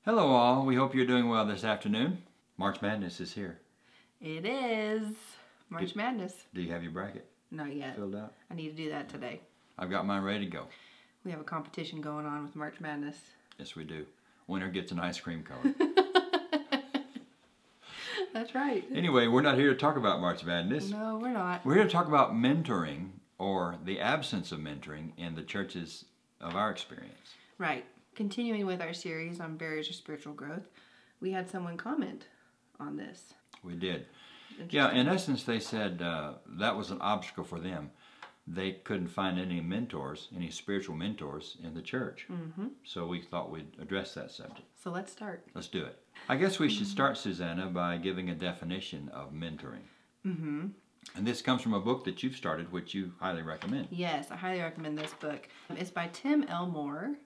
Hello all, we hope you're doing well this afternoon. March Madness is here. It is March Madness. Do you have your bracket Not yet. filled out? I need to do that today. I've got mine ready to go. We have a competition going on with March Madness. Yes, we do. Winner gets an ice cream cone. That's right. Anyway, we're not here to talk about March Madness. No, we're not. We're here to talk about mentoring, or the absence of mentoring, in the churches of our experience. Right. Continuing with our series on barriers to spiritual growth, we had someone comment on this. We did. Yeah, in essence, they said that was an obstacle for them. They couldn't find any mentors, any spiritual mentors in the church. Mm-hmm. So we thought we'd address that subject. So let's start. Let's do it. I guess we should start, Susanna, by giving a definition of mentoring. Mm-hmm. And this comes from a book that you've started, which you highly recommend. Yes, I highly recommend this book. It's by Tim Elmore,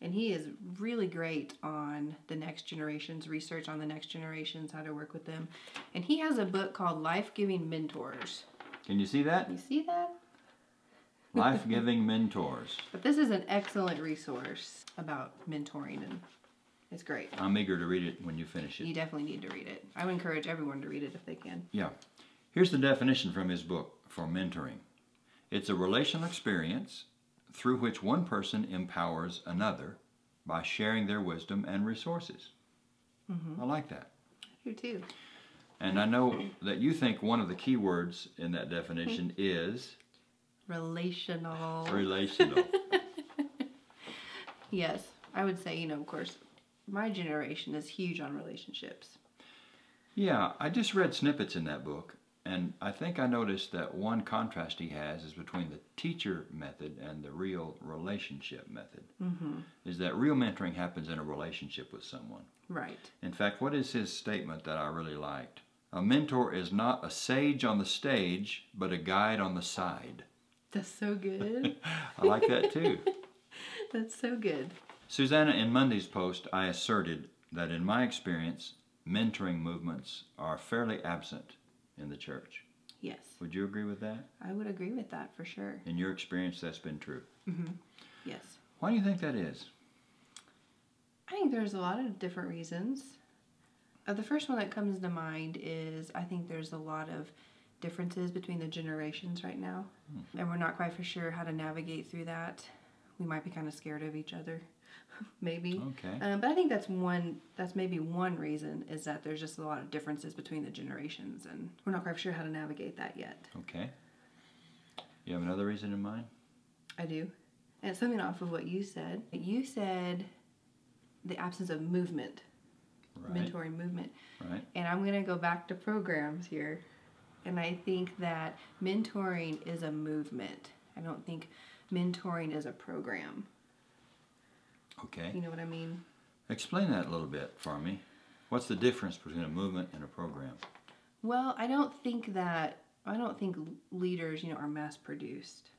and he is really great on the next generations, research on the next generations, how to work with them. And he has a book called Life-Giving Mentors. Can you see that? You see that? Life-Giving Mentors. But this is an excellent resource about mentoring, and it's great. I'm eager to read it when you finish it. You definitely need to read it. I would encourage everyone to read it if they can. Yeah. Here's the definition from his book for mentoring. It's a relational experience through which one person empowers another by sharing their wisdom and resources. Mm-hmm. I like that. You too. And I know that you think one of the key words in that definition is Relational. relational. Yes. I would say, of course, my generation is huge on relationships. Yeah, I just read snippets in that book, and I think I noticed that one contrast he has is between the teacher method and the real relationship method. Mm-hmm. Is that real mentoring happens in a relationship with someone. Right. In fact, what is his statement that I really liked? A mentor is not a sage on the stage, but a guide on the side. That's so good. I like that too. That's so good. Susanna, in Monday's post, I asserted that in my experience, mentoring movements are fairly absent in the church. Yes. Would you agree with that? I would agree with that for sure. In your experience, that's been true. Mm-hmm. Yes. Why do you think that is? I think there's a lot of different reasons. The first one that comes to mind is I think there's a lot of differences between the generations right now. And we're not quite for sure how to navigate through that. We might be kind of scared of each other, maybe. Okay. But I think that's maybe one reason, is that there's just a lot of differences between the generations, and we're not quite sure how to navigate that yet. Okay. You have another reason in mind? I do. And it's something off of what you said. You said the absence of movement. Right. Mentoring movement. Right. And I'm going to go back to programs here. And I think that mentoring is a movement. I don't think mentoring is a program. Okay. You know what I mean? Explain that a little bit for me. What's the difference between a movement and a program? Well, I don't think leaders, are mass produced.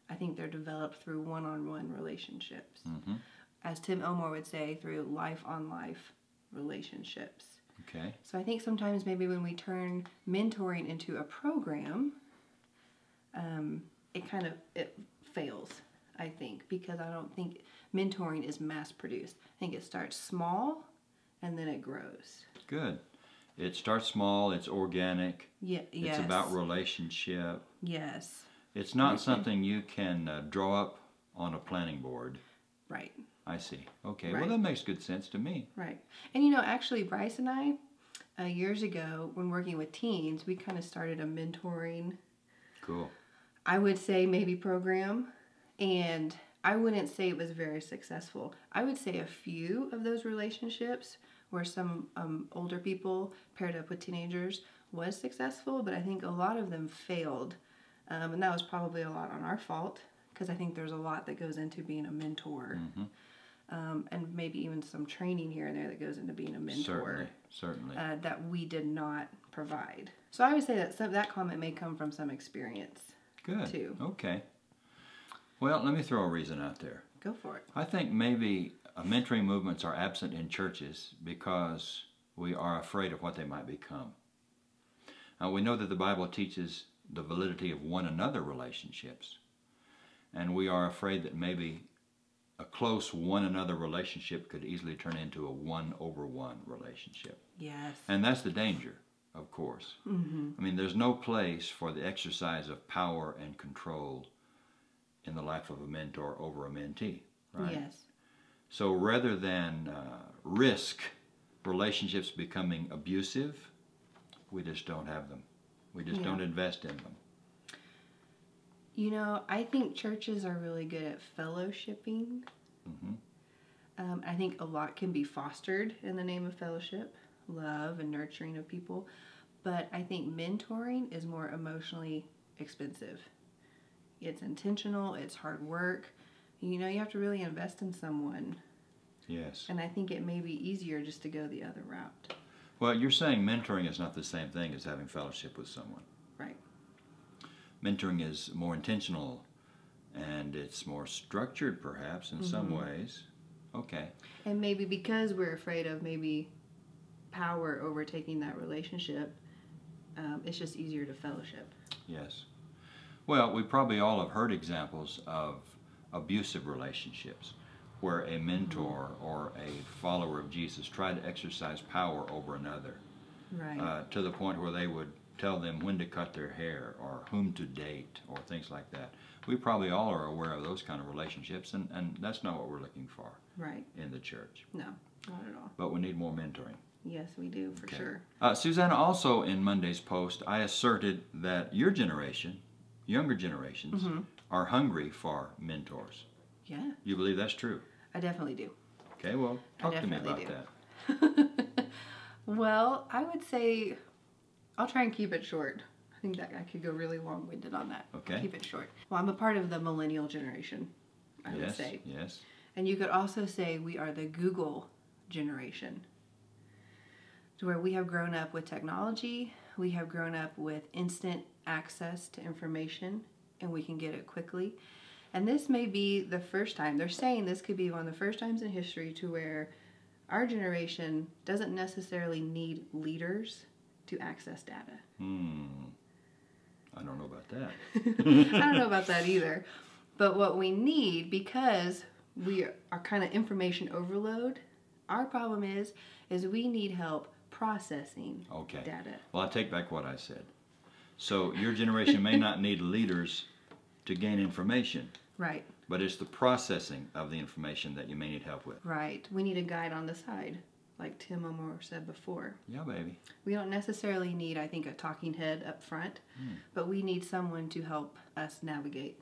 I think they're developed through one-on-one relationships. Mm-hmm. As Tim Elmore would say, through life-on-life relationships. Okay. So I think sometimes maybe when we turn mentoring into a program, it fails, I think, because I don't think mentoring is mass produced. I think it starts small and then it grows. Good. It starts small, it's organic. Yeah, yes. It's about relationship. Yes. It's not something you can draw up on a planning board. Right. I see. Okay, Right. well that makes good sense to me. Right. And actually Bryce and I, years ago, when working with teens, we kind of started a mentoring, Cool. I would say maybe program, and I wouldn't say it was very successful. I would say a few of those relationships where some older people paired up with teenagers was successful, but I think a lot of them failed. And that was probably a lot on our fault, because I think there's a lot that goes into being a mentor. Mm-hmm. And maybe even some training here and there that goes into being a mentor. Certainly. That we did not provide. So I would say that that comment may come from some experience. Good. Too. Okay. Well, let me throw a reason out there. Go for it. I think maybe mentoring movements are absent in churches because we are afraid of what they might become. We know that the Bible teaches the validity of one another relationships, and we are afraid that maybe a close one another relationship could easily turn into a one-over-one relationship. Yes. And that's the danger, of course. Mm-hmm. I mean, there's no place for the exercise of power and control in the life of a mentor over a mentee, right? Yes. So rather than risk relationships becoming abusive, we just don't have them. We just don't invest in them. You know, I think churches are really good at fellowshipping. Mm-hmm. I think a lot can be fostered in the name of fellowship, love, and nurturing of people. But I think mentoring is more emotionally expensive. It's intentional, it's hard work. You know, you have to really invest in someone. Yes. And I think it may be easier just to go the other route. Well, you're saying mentoring is not the same thing as having fellowship with someone. Right. Mentoring is more intentional and it's more structured, perhaps, in some ways. Okay. And maybe because we're afraid of maybe power overtaking that relationship, it's just easier to fellowship. Yes. Well, we probably all have heard examples of abusive relationships where a mentor or a follower of Jesus tried to exercise power over another, Right. to the point where they would tell them when to cut their hair or whom to date or things like that. We probably all are aware of those kind of relationships, and that's not what we're looking for Right. in the church. No, not at all. But we need more mentoring. Yes, we do, for sure. Susanna, also in Monday's post, I asserted that your generation, younger generations, are hungry for mentors. Yeah, You believe that's true? I definitely do. Okay, well, talk to me about definitely that. Well, I would say I'll try and keep it short. I think that I could go really long-winded on that. Okay. Keep it short. Well, I'm a part of the millennial generation, I would say. Yes. And you could also say we are the Google generation, to where we have grown up with technology, we have grown up with instant access to information, and we can get it quickly. And this may be the first time, they're saying this could be one of the first times in history to where our generation doesn't necessarily need leaders to access data. I don't know about that. I don't know about that either. But what we need, because we are kind of information overload, our problem is we need help processing data. Well, I take back what I said. So your generation may not need leaders to gain information. Right. But it's the processing of the information that you may need help with. Right. We need a guide on the side, like Tim O'More said before. Yeah, baby. We don't necessarily need, I think, a talking head up front, but we need someone to help us navigate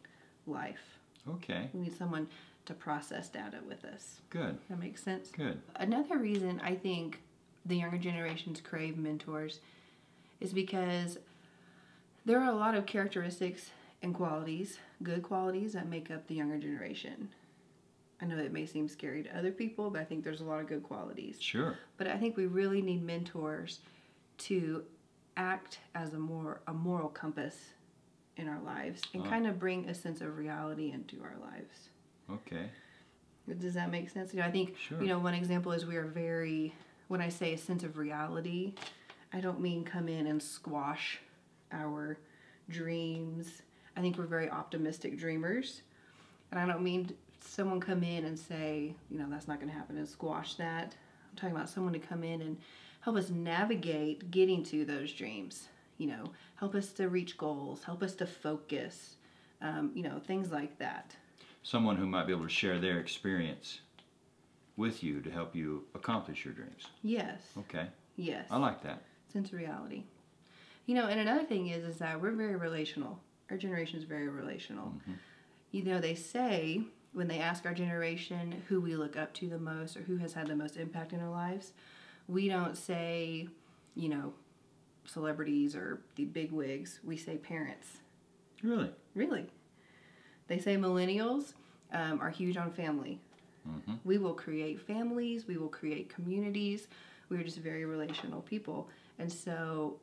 life. Okay. We need someone to process data with us. Good. That makes sense? Good. Another reason I think the younger generations crave mentors is because there are a lot of characteristics and qualities, good qualities, that make up the younger generation. I know it may seem scary to other people, but I think there's a lot of good qualities. Sure. But I think we really need mentors to act as a moral compass in our lives and kind of bring a sense of reality into our lives. Okay. Does that make sense? I think, Sure. One example is we are very, when I say a sense of reality, I don't mean come in and squash our dreams. I think we're very optimistic dreamers. And I don't mean someone come in and say, that's not going to happen and squash that. I'm talking about someone to come in and help us navigate getting to those dreams. Help us to reach goals, help us to focus, things like that. Someone who might be able to share their experience with you to help you accomplish your dreams. Yes. Okay. Yes. I like that. Sense of reality. And another thing is that we're very relational. Our generation is very relational. They say, when they ask our generation who we look up to the most or who has had the most impact in our lives, we don't say, celebrities or the big wigs. We say parents. Really? Really. They say millennials are huge on family. We will create families. We will create communities. We're just very relational people. And so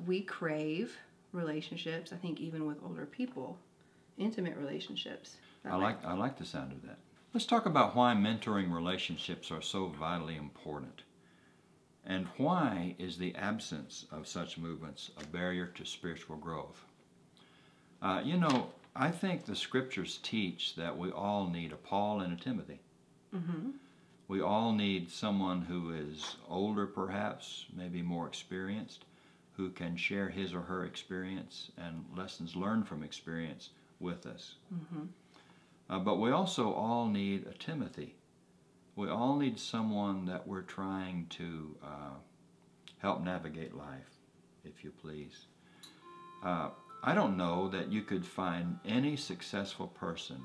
we crave relationships, I think even with older people, intimate relationships. I like the sound of that. Let's talk about why mentoring relationships are so vitally important. And why is the absence of such movements a barrier to spiritual growth? I think the scriptures teach that we all need a Paul and a Timothy. Mm-hmm. We all need someone who is older, perhaps, maybe more experienced, who can share his or her experience and lessons learned from experience with us. Mm-hmm. But we also all need a Timothy. We all need someone that we're trying to help navigate life, if you please. I don't know that you could find any successful person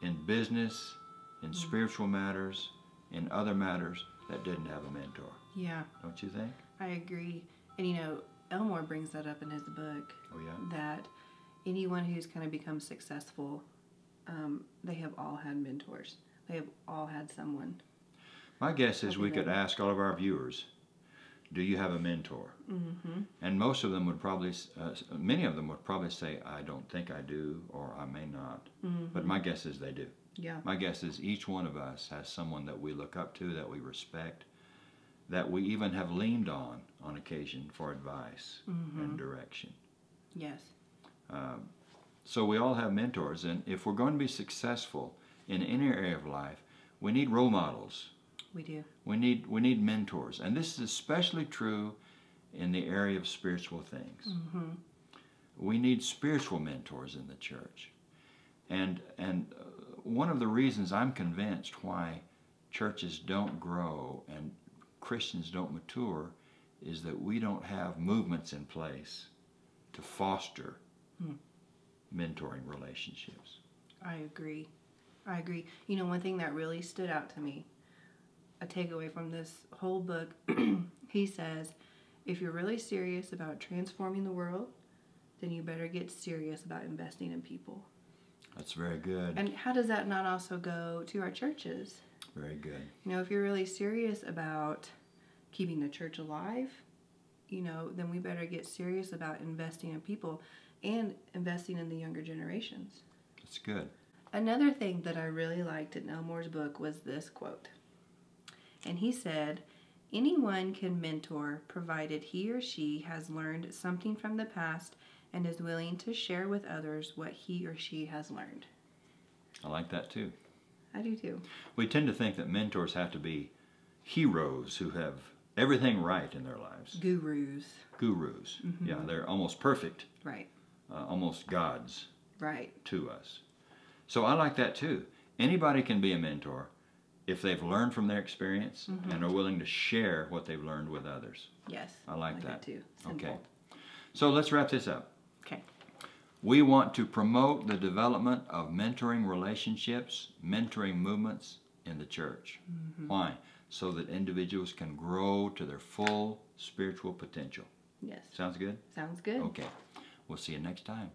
in business, in spiritual matters, in other matters that didn't have a mentor. Yeah. Don't you think? I agree. And you know, Elmore brings that up in his book. Oh, yeah? That anyone who's kind of become successful, they have all had mentors. They have all had someone. My guess is we Okay, could then. ask all of our viewers, do you have a mentor? Mm-hmm. And most of them would probably, many of them would probably say, I don't think I do, or I may not. Mm-hmm. But my guess is they do. Yeah. My guess is each one of us has someone that we look up to, that we respect, that we even have leaned on occasion for advice and direction. Yes. So we all have mentors, and if we're going to be successful in any area of life, we need role models. We do. We need mentors, and this is especially true in the area of spiritual things. Mm-hmm. We need spiritual mentors in the church, and one of the reasons I'm convinced why churches don't grow and Christians don't mature is that we don't have movements in place to foster mentoring relationships. I agree. You know, one thing that really stood out to me, a takeaway from this whole book, he says, if you're really serious about transforming the world, then you better get serious about investing in people. That's very good. And how does that not also go to our churches? Very good. You know, if you're really serious about keeping the church alive, you know, then we better get serious about investing in people and investing in the younger generations. That's good. Another thing that I really liked in Elmore's book was this quote. And he said, anyone can mentor provided he or she has learned something from the past and is willing to share with others what he or she has learned. I like that too. I do too. We tend to think that mentors have to be heroes who have everything right in their lives. Gurus. Gurus. Mm-hmm. Yeah, they're almost perfect. Right. Almost gods Right. to us. So I like that too. Anybody can be a mentor if they've learned from their experience and are willing to share what they've learned with others. Yes. I like that. too. Simple. Okay. So let's wrap this up. Okay. We want to promote the development of mentoring relationships, mentoring movements in the church. Why? So that individuals can grow to their full spiritual potential. Yes. Sounds good? Sounds good. Okay. We'll see you next time.